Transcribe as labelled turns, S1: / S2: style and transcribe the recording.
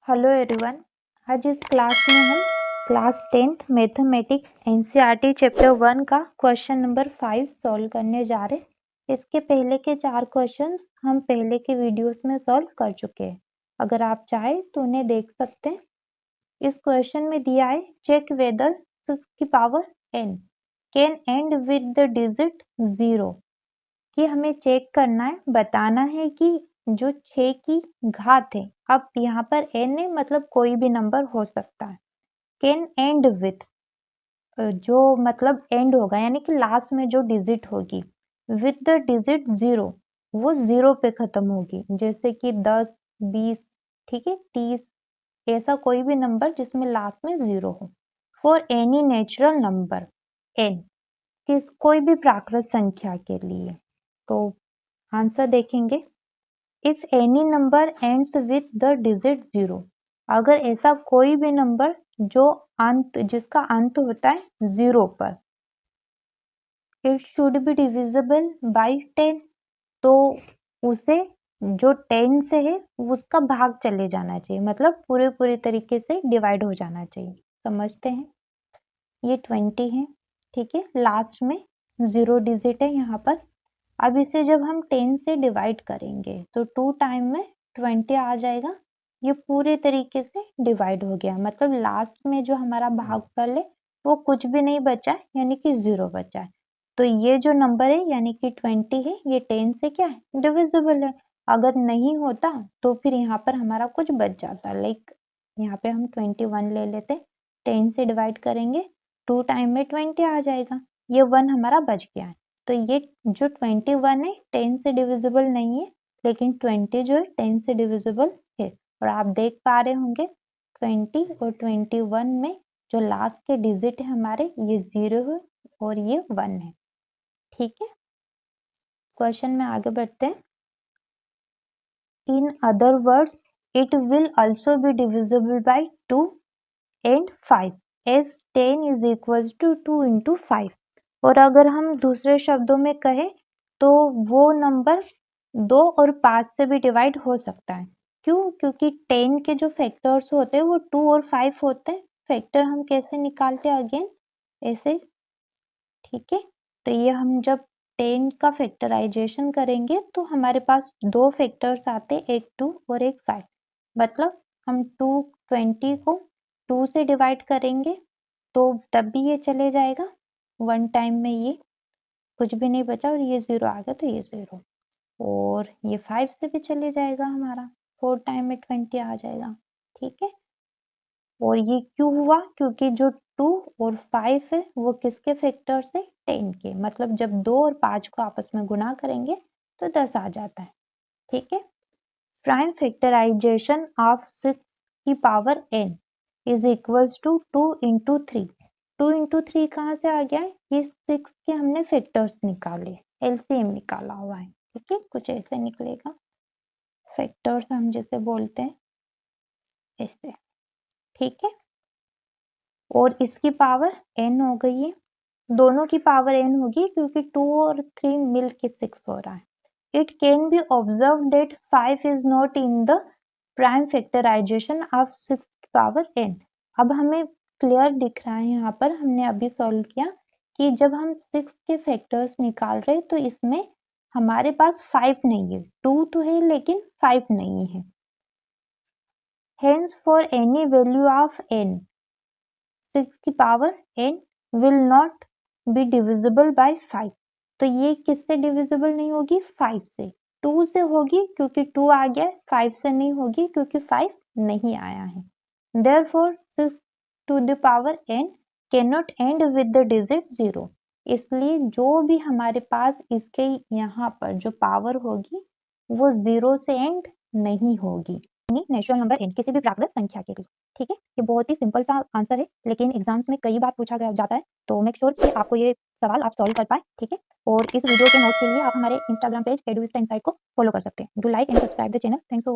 S1: Hello everyone. आज इस class में हम class 10th mathematics NCERT chapter 1 का क्वेश्चन नंबर 5 सॉल्व करने जा रहे हैं। इसके पहले के 4 क्वेश्चंस हम पहले के वीडियोस में सॉल्व कर चुके हैं। अगर आप चाहें तो उन्हें देख सकते हैं। इस क्वेश्चन में दिया है चेक वेदर 6 की power n can and with the digit 0 कि हमें चेक करना है, बताना है कि जो 6 की घात है, अब यहाँ पर n है मतलब कोई भी नंबर हो सकता है। कैन एंड विथ जो मतलब एंड होगा यानी कि लास्ट में जो डिजिट होगी विथ द डिजिट 0 वो 0 पे खत्म होगी, जैसे कि 10, 20, ठीक है, 30, ऐसा कोई भी नंबर जिसमें लास्ट में 0 हो। For any natural number n किस कोई भी प्राकृत संख्या के लिए। तो आंसर देखेंगे if any number ends with the digit 0, अगर ऐसा कोई भी नंबर जो अंत जिसका अंत होता है 0 पर, it should be divisible bye 10, तो उसे जो 10 से है उसका भाग चले जाना चाहिए, मतलब पूरे तरीके से डिवाइड हो जाना चाहिए। समझते हैं, ये 20 है, ठीक है, लास्ट में 0 डिजिट है यहाँ पर। अब इसे जब हम 10 से डिवाइड करेंगे तो 2 टाइम में 20 आ जाएगा। ये पूरे तरीके से डिवाइड हो गया, मतलब लास्ट में जो हमारा भागफल है वो कुछ भी नहीं बचा है, यानी कि 0 बचा है। तो ये जो नंबर है यानी कि 20 है, ये 10 से क्या है, डिविजिबल है। अगर नहीं होता तो फिर यहाँ पर हमारा कुछ बच जाता, लाइक यहाँ पे हम 21 ले लेते, 10 से डिवाइड करेंगे 2 टाइम में 20 आ जाएगा, ये 1 हमारा बच गया है। तो ये जो 21 है 10 से डिविजिबल नहीं है, लेकिन 20 जो है 10 से डिविजिबल है। और आप देख पा रहे होंगे 20 और 21 में जो लास्ट के डिजिट है हमारे, ये 0 है और ये 1 है। ठीक है, क्वेश्चन में आगे बढ़ते हैं। In other words it will also be divisible by 2 and 5 as 10 is equal to 2 into 5। और अगर हम दूसरे शब्दों में कहें तो वो नंबर 2 और 5 से भी डिवाइड हो सकता है। क्यों? क्योंकि 10 के जो फैक्टर्स होते हैं वो 2 और 5 होते हैं। फैक्टर हम कैसे निकालते हैं? अगेन ऐसे, ठीक है। तो ये हम जब 10 का फैक्टराइजेशन करेंगे तो हमारे पास 2 फैक्टर्स आते हैं, एक 2 और एक 5। मतलब हम 220 को 2 से डिवाइड करेंगे तो तब भी ये चले जाएगा, 1 टाइम में ये कुछ भी नहीं बचा और ये 0 आ गया तो ये 0, और ये 5 से भी चले जाएगा हमारा, 4 टाइम में 20 आ जाएगा। ठीक है, और ये क्यों हुआ? क्योंकि जो 2 और 5 है वो किसके फैक्टर्स है? 10 के। मतलब जब 2 और 5 को आपस में गुणा करेंगे तो 10 आ जाता है। ठीक है, प्राइम फैक्टराइजेशन ऑफ 6 की power n is equals to 2 into 3। 2 into 3 कहाँ से आ गया है? ये 6 के हमने फैक्टर्स निकाले, एलसीएम निकाला हुआ है। ठीक है, कुछ ऐसे निकलेगा, फैक्टर्स हम जैसे बोलते हैं ऐसे। ठीक है, और इसकी पावर n हो गई है, दोनों की पावर n होगी क्योंकि 2 और 3 मिल के 6 हो रहा है। It can be observe that 5 is not in the prime factorization of 6 power n। अब हमें क्लियर दिख रहा है, यहाँ पर हमने अभी सॉल्व किया कि जब हम 6 के फैक्टर्स निकाल रहे तो इसमें हमारे पास 5 नहीं है, 2 तो है लेकिन 5 नहीं है। Hence for any value of n, 6 की power n will not be divisible by 5। तो ये किससे डिविजिबल नहीं होगी? 5 से। 2 से होगी क्योंकि 2 आ गया, 5 से नहीं होगी क्योंकि 5 नहीं आया है। Therefore 6 to the power n cannot end with the digit 0। इसलिए जो भी हमारे पास इसके यहाँ पर जो पावर होगी वो 0 से एंड नहीं होगी, नेचुरल नंबर n किसी भी प्राकृत संख्या के लिए। ठीक है, ये बहुत ही सिंपल सा आंसर है, लेकिन एग्जाम्स में कई बार पूछा जाता है, तो मेक श्योर कि आपको ये सवाल आप सॉल्व कर पाए। ठीक है, और इस वीडियो के नोट्स के लिए आप हमारे इंस्टाग्राम पेज एडुविस्टा इनसाइट को फॉलो कर सकते हैं। Do like and subscribe the channel. Thanks for